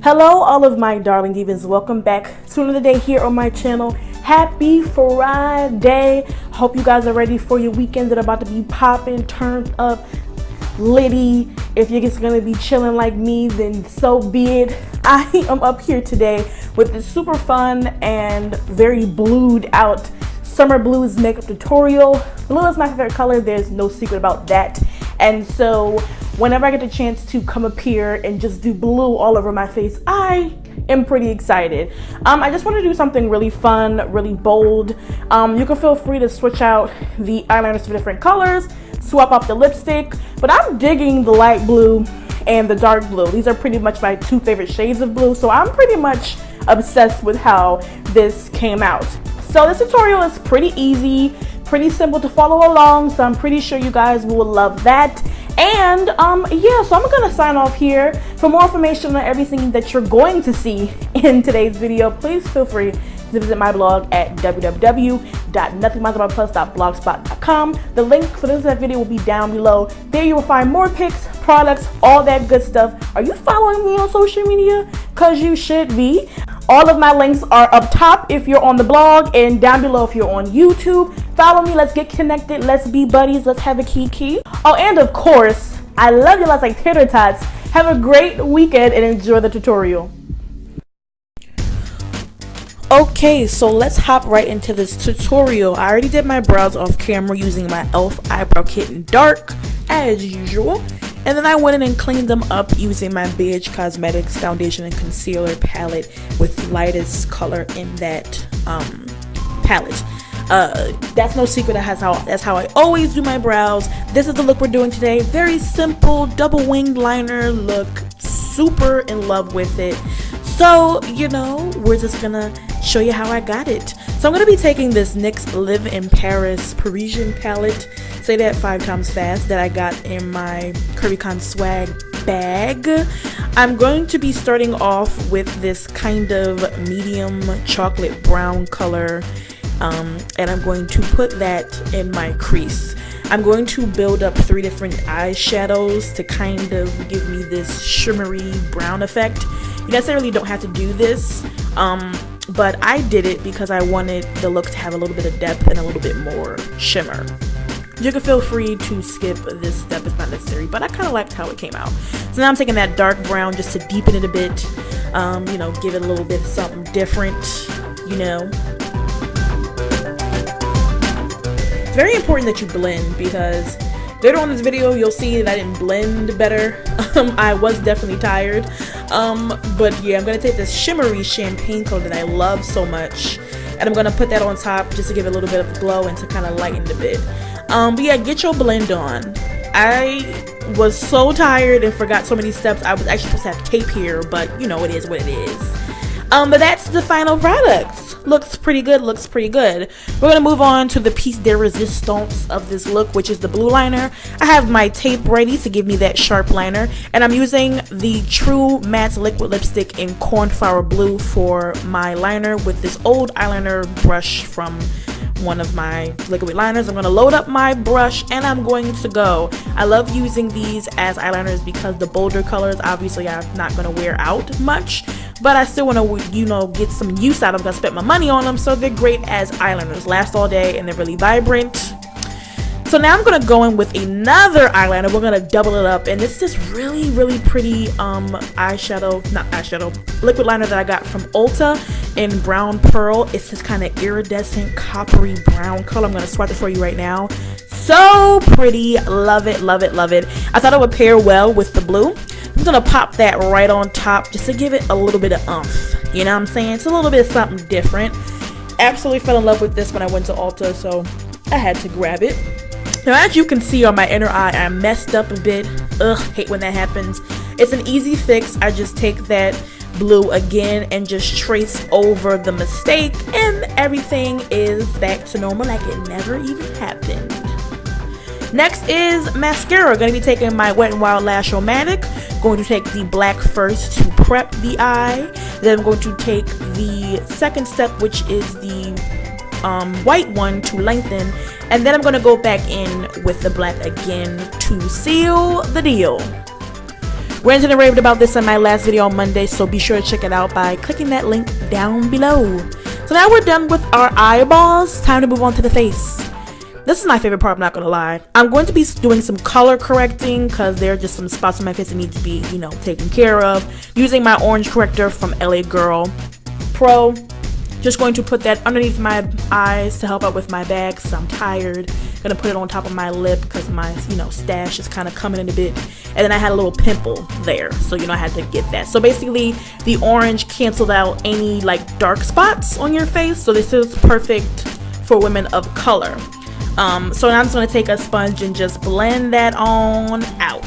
Hello all of my darling divas, welcome back to another day here on my channel. Happy Friday. Hope you guys are ready for your weekend that are about to be popping, turned up, litty. If you're just gonna be chilling like me, then so be it. I am up here today with this super fun and very blued out summer blues makeup tutorial. Blue is my favorite color, there's no secret about that. And so whenever I get the chance to come up here and just do blue all over my face, I am pretty excited. I just want to do something really fun, really bold. You can feel free to switch out the eyeliners for different colors, swap up the lipstick, but I'm digging the light blue and the dark blue. These are pretty much my two favorite shades of blue, so I'm pretty much obsessed with how this came out. So this tutorial is pretty easy, pretty simple to follow along, so I'm pretty sure you guys will love that. And yeah, so I'm gonna sign off here. For more information on everything that you're going to see in today's video, please feel free to visit my blog at www.nothingmindsaboutplus.blogspot.com. The link for this video will be down below. There you will find more pics, products, all that good stuff. Are you following me on social media? Cause you should be. All of my links are up top if you're on the blog, and down below if you're on YouTube. Follow me, let's get connected, let's be buddies, let's have a kiki. Oh, and of course, I love you lots like tater tots. Have a great weekend and enjoy the tutorial. Okay, so let's hop right into this tutorial. I already did my brows off camera using my e.l.f. eyebrow kit in dark, as usual. And then I went in and cleaned them up using my BH Cosmetics foundation and concealer palette with the lightest color in that palette. That's no secret, that's how I always do my brows. This is the look we're doing today. Very simple double winged liner look. Super in love with it. So, you know, we're just gonna show you how I got it. So I'm gonna be taking this NYX Live in Paris Parisian palette, say that 5 times fast, that I got in my Curvycon swag bag. I'm going to be starting off with this kind of medium chocolate brown color, and I'm going to put that in my crease. I'm going to build up 3 different eyeshadows to kind of give me this shimmery brown effect. You necessarily don't have to do this, but I did it because I wanted the look to have a little bit of depth and a little bit more shimmer. You can feel free to skip this step, it's not necessary, but I kind of liked how it came out. So now I'm taking that dark brown just to deepen it a bit, you know, give it a little bit of something different, you know. It's very important that you blend, because later on in this video you'll see that I didn't blend better. I was definitely tired, but yeah, I'm gonna take this shimmery champagne color that I love so much, and I'm gonna put that on top just to give it a little bit of glow and to kind of lighten it a bit. But yeah, get your blend on. I was so tired and forgot so many steps. I was actually supposed to have tape here, but you know, it is what it is. But that's the final product. Looks pretty good, looks pretty good. We're gonna move on to the piece de resistance of this look, which is the blue liner. I have my tape ready to give me that sharp liner, and I'm using the True Matte Liquid Lipstick in Cornflower Blue for my liner with this old eyeliner brush from one of my liquid liners. I'm going to load up my brush and I'm going to go. I love using these as eyeliners because the bolder colors obviously I'm not going to wear out much, but I still want to, you know, get some use out of them. I spent my money on them, so they're great as eyeliners. Last all day and they're really vibrant. So now I'm going to go in with another eyeliner. We're going to double it up, and it's this really, really pretty liquid liner that I got from Ulta in Brown Pearl. It's this kind of iridescent coppery brown color. I'm going to swatch it for you right now. So pretty. Love it, love it, love it. I thought it would pair well with the blue. I'm going to pop that right on top just to give it a little bit of oomph. You know what I'm saying? It's a little bit of something different. Absolutely fell in love with this when I went to Ulta, so I had to grab it. Now, as you can see on my inner eye, I messed up a bit. Ugh, hate when that happens. It's an easy fix. I just take that blue again and just trace over the mistake, and everything is back to normal like it never even happened. Next is mascara. Going to be taking my Wet n Wild Lash-O-Matic. Going to take the black first to prep the eye. Then I'm going to take the second step, which is the white one to lengthen, and then I'm going to go back in with the black again to seal the deal. Ranted and raved about this in my last video on Monday, so be sure to check it out by clicking that link down below. So now we're done with our eyeballs. Time to move on to the face. This is my favorite part, I'm not gonna lie. I'm going to be doing some color correcting because there are just some spots on my face that need to be, taken care of. Using my orange corrector from LA Girl Pro. Just going to put that underneath my eyes to help out with my bag because I'm tired. Gonna put it on top of my lip because my stash is kind of coming in a bit, and then I had a little pimple there, so I had to get that. So basically the orange canceled out any dark spots on your face, so this is perfect for women of color. So now I'm just gonna take a sponge and just blend that on out.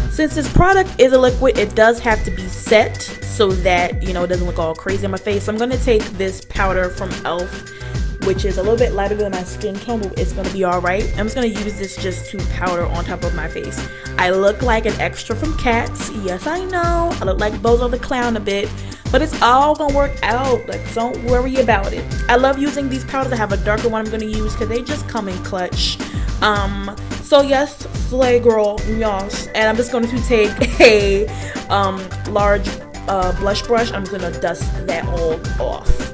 Since this product is a liquid, it does have to be set so that, it doesn't look all crazy on my face. So I'm going to take this powder from e.l.f., which is a little bit lighter than my skin tone, but it's going to be alright. I'm just going to use this just to powder on top of my face. I look like an extra from Cats. Yes, I know. I look like Bozo the Clown a bit, but it's all going to work out. Don't worry about it. I love using these powders. I have a darker one I'm going to use because they just come in clutch. So yes, slay girl, yes. And I'm just going to take a large blush brush. I'm just going to dust that all off.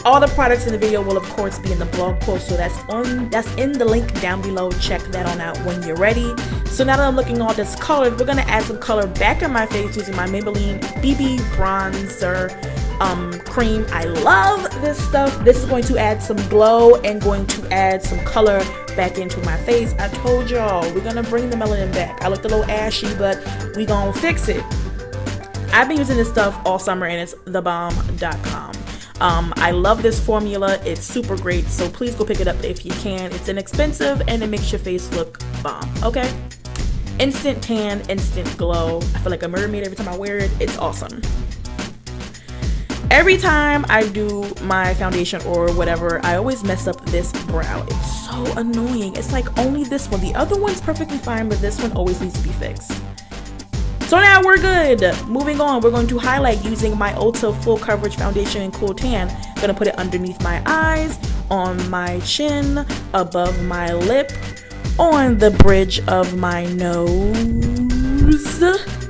All the products in the video will of course be in the blog post, so that's in the link down below. Check that on out when you're ready. So now that I'm looking all discolored, we're going to add some color back in my face using my Maybelline BB Bronzer cream. I love this stuff. This is going to add some glow and going to add some color back into my face. I told y'all we're gonna bring the melanin back. I looked a little ashy, but we gonna fix it. I've been using this stuff all summer and it's thebomb.com. I love this formula. It's super great, so please go pick it up if you can. It's inexpensive and it makes your face look bomb. Okay, instant tan, instant glow. I feel like a mermaid every time I wear it. It's awesome. Every time I do my foundation or whatever, I always mess up this brow. It's so annoying. It's like only this one. The other one's perfectly fine, but this one always needs to be fixed. So now we're good. Moving on, we're going to highlight using my Ulta Full Coverage Foundation in Cool Tan. I'm going to put it underneath my eyes, on my chin, above my lip, on the bridge of my nose,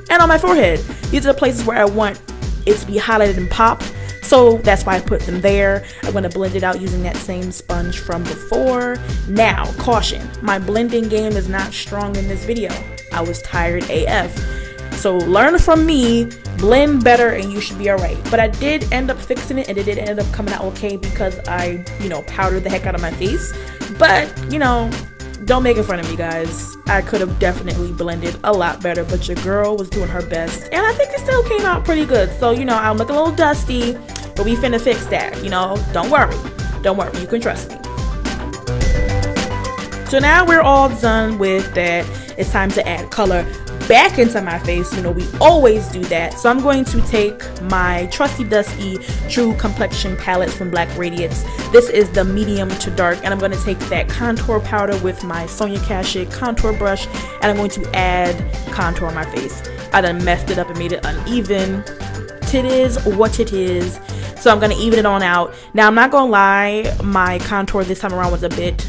and on my forehead. These are the places where I want it to be highlighted and popped, so that's why I put them there. I'm going to blend it out using that same sponge from before. Now, caution, my blending game is not strong in this video. I was tired AF. So learn from me, blend better, and you should be alright. But I did end up fixing it, and it did end up coming out okay because I, powdered the heck out of my face. But, don't make it fun of me, guys. I could have definitely blended a lot better, but your girl was doing her best, and I think it still came out pretty good. So, I'm looking a little dusty, but we finna fix that, Don't worry. Don't worry. You can trust me. So now we're all done with that. It's time to add color back into my face. We always do that. So I'm going to take my trusty dusty True Complexion palette from Black Radiance. This is the medium to dark, and I'm going to take that contour powder with my Sonia Kashuk contour brush, and I'm going to add contour on my face. I done messed it up and made it uneven. It is what it is. So I'm going to even it on out. Now I'm not going to lie, my contour this time around was a bit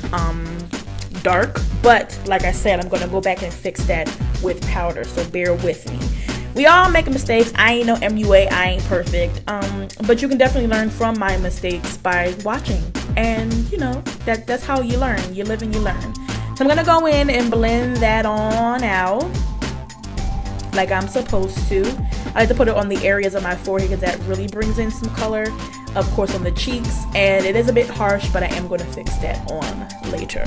dark, but like I said, I'm going to go back and fix that with powder, so bear with me. We all make mistakes. I ain't no MUA, I ain't perfect, but you can definitely learn from my mistakes by watching, and that's how you learn. You live and you learn. So I'm gonna go in and blend that on out like I'm supposed to. I like to put it on the areas of my forehead because that really brings in some color, of course on the cheeks, and it is a bit harsh, but I am going to fix that on later.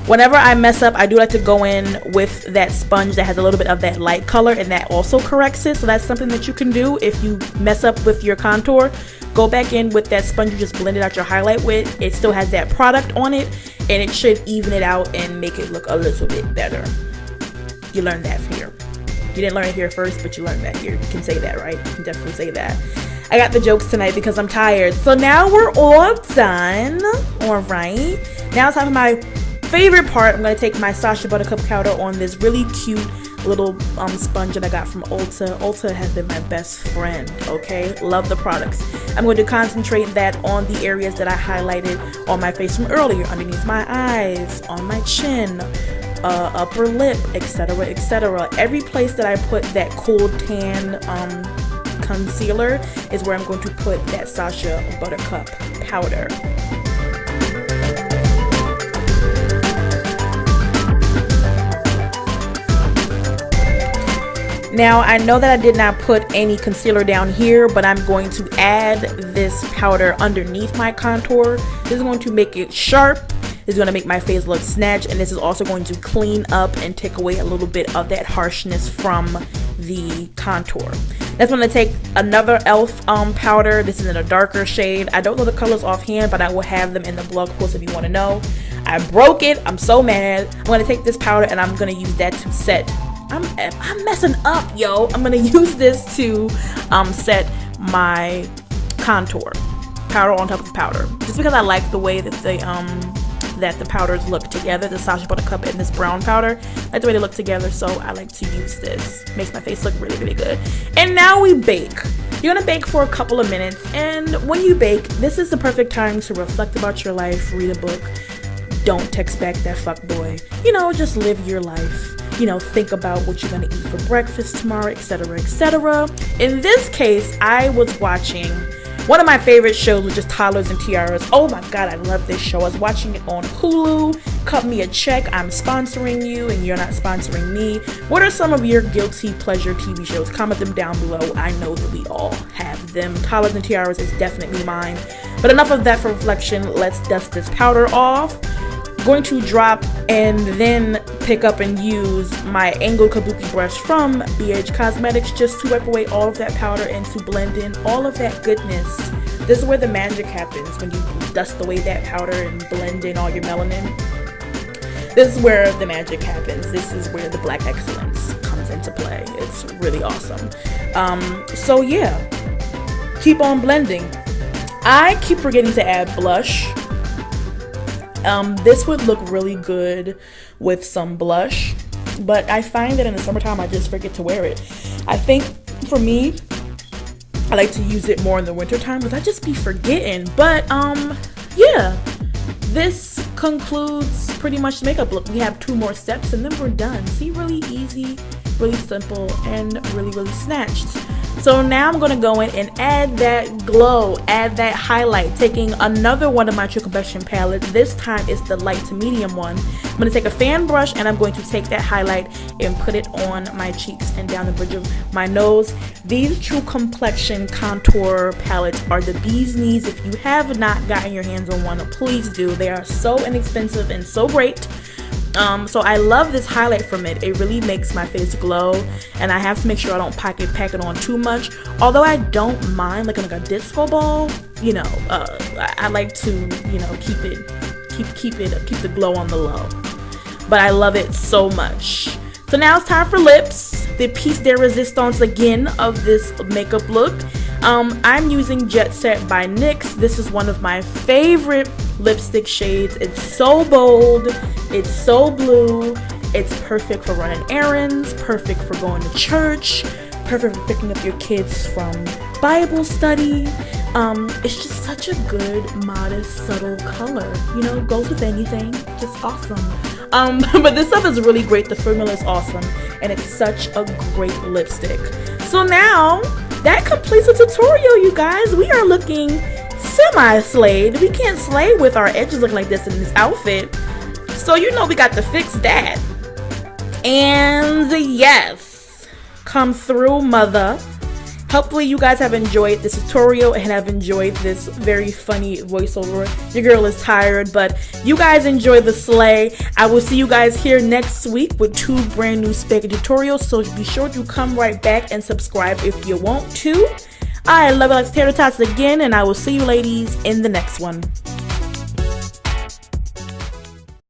Whenever I mess up, I do like to go in with that sponge that has a little bit of that light color, and that also corrects it. So that's something that you can do if you mess up with your contour. Go back in with that sponge you just blended out your highlight with. It still has that product on it, and it should even it out and make it look a little bit better. You learned that here. You didn't learn it here first, but you learned that here. You can say that, right? You can definitely say that. I got the jokes tonight because I'm tired. So now we're all done. All right. Now it's time for my favorite part, I'm going to take my Sacha Buttercup powder on this really cute little sponge that I got from Ulta. Ulta has been my best friend, okay? Love the products. I'm going to concentrate that on the areas that I highlighted on my face from earlier, underneath my eyes, on my chin, upper lip, etc., etc. Every place that I put that cool tan concealer is where I'm going to put that Sacha Buttercup powder. Now, I know that I did not put any concealer down here, but I'm going to add this powder underneath my contour. This is going to make it sharp. This is going to make my face look snatched, and this is also going to clean up and take away a little bit of that harshness from the contour. That's going to take another e.l.f. powder. This is in a darker shade. I don't know the colors offhand, but I will have them in the blog post if you want to know. I broke it. I'm so mad. I'm going to take this powder and I'm going to use that to set. I'm messing up, yo. I'm gonna use this to set my contour powder on top of powder, just because I like the way that the powders look together. The Sacha Buttercup and this brown powder, I like the way they look together, so I like to use this. Makes my face look really, really good. And now we bake. You're gonna bake for a couple of minutes, and when you bake, this is the perfect time to reflect about your life, read a book. Don't text back that fuck boy. You know, just live your life. You know, think about what you're gonna eat for breakfast tomorrow, etc., etc. In this case, I was watching one of my favorite shows, which is Toddlers and Tiaras. Oh my god, I love this show. I was watching it on Hulu. Cut me a check. I'm sponsoring you and you're not sponsoring me. What are some of your guilty pleasure TV shows? Comment them down below. I know that we all have them. Toddlers and Tiaras is definitely mine. But enough of that for reflection. Let's dust this powder off. Going to drop and then pick up and use my angled kabuki brush from BH Cosmetics just to wipe away all of that powder and to blend in all of that goodness. This is where the magic happens, when you dust away that powder and blend in all your melanin. This is where the magic happens. This is where the black excellence comes into play. It's really awesome. So yeah, keep on blending. I keep forgetting to add blush. This would look really good with some blush, but I find that in the summertime I just forget to wear it. I think for me, I like to use it more in the wintertime because I just be forgetting. But yeah, this concludes pretty much the makeup look. We have 2 more steps and then we're done. See, really easy, really simple, and really, really snatched. So now I'm going to go in and add that glow, add that highlight, taking another one of my True Confession palettes. This time it's the light to medium one. I'm going to take a fan brush and I'm going to take that highlight and put it on my cheeks and down the bridge of my nose. These True Complexion contour palettes are the bee's knees. If you have not gotten your hands on one, please do. They are so inexpensive and so great. So I love this highlight from it. It really makes my face glow, and I have to make sure I don't pack it on too much. Although I don't mind looking like a disco ball, you know, I like to, you know, keep the glow on the low. But I love it so much. So now it's time for lips. The piece de resistance again of this makeup look. I'm using Jet Set by NYX. This is one of my favorite lipstick shades. It's so bold, it's so blue, it's perfect for running errands, perfect for going to church, perfect for picking up your kids from Bible study. It's just such a good, modest, subtle color. You know, goes with anything. Just awesome. But this stuff is really great. The formula is awesome, and it's such a great lipstick. So now that completes the tutorial, you guys. We are looking semi-slayed. We can't slay with our edges looking like this in this outfit. So you know we got to fix that. And yes, come through, mother. Hopefully you guys have enjoyed this tutorial and have enjoyed this very funny voiceover. Your girl is tired, but you guys enjoy the slay. I will see you guys here next week with 2 brand new spanking tutorials, so be sure to come right back and subscribe if you want to. I love you like tater tots again, and I will see you ladies in the next one.